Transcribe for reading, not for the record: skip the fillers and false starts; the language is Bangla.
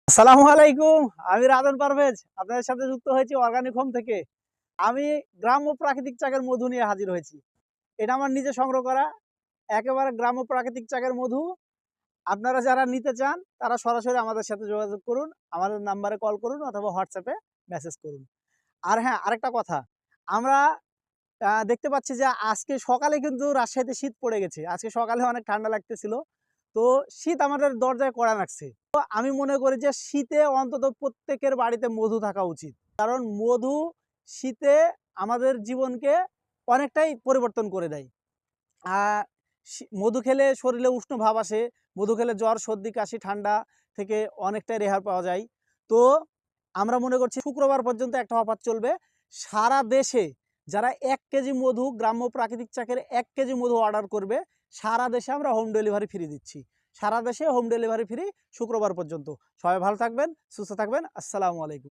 আসসালামু আলাইকুম। আমি রাজন পারভেজ আপনাদের সাথে যুক্ত হয়েছি অর্গানিক হোম থেকে। আমি গ্রাম্য প্রাকৃতিক চাকের মধু নিয়ে হাজির হয়েছি। এটা আমার নিজে সংগ্রহ করা একেবারে গ্রাম্য প্রাকৃতিক চাকের মধু। আপনারা যারা নিতে চান তারা সরাসরি আমাদের সাথে যোগাযোগ করুন, আমাদের নাম্বারে কল করুন অথবা হোয়াটসঅ্যাপে মেসেজ করুন। আর হ্যাঁ, আরেকটা কথা, আমরা দেখতে পাচ্ছি যে আজকে সকালে কিন্তু রাজশাহীতে শীত পড়ে গেছে। আজকে সকালে অনেক ঠান্ডা লাগতেছিল। তো শীত আমাদের দরজায় কড়া নাড়ছে। তো আমি মনে করি যে শীতে অন্তত প্রত্যেকের বাড়িতে মধু থাকা উচিত। কারণ মধু শীতে আমাদের জীবনকে অনেকটাই পরিবর্তন করে দেয়। আহ মধু খেলে শরীরে উষ্ণ ভাব আসে। মধু খেলে জ্বর, সর্দি, কাশি, ঠান্ডা থেকে অনেকটাই রেহাই পাওয়া যায়। তো আমরা মনে করছি শুক্রবার পর্যন্ত একটা অফার চলবে। সারা দেশে যারা 1 কেজি মধু, গ্রাম্য প্রাকৃতিক চাকের 1 কেজি মধু অর্ডার করবে, সারা দেশে আমরা হোম ডেলিভারি ফ্রি দিচ্ছি। সারা দেশে হোম ডেলিভারি ফ্রি শুক্রবার পর্যন্ত। সবাই ভালো থাকবেন, সুস্থ থাকবেন। আসসালামু আলাইকুম।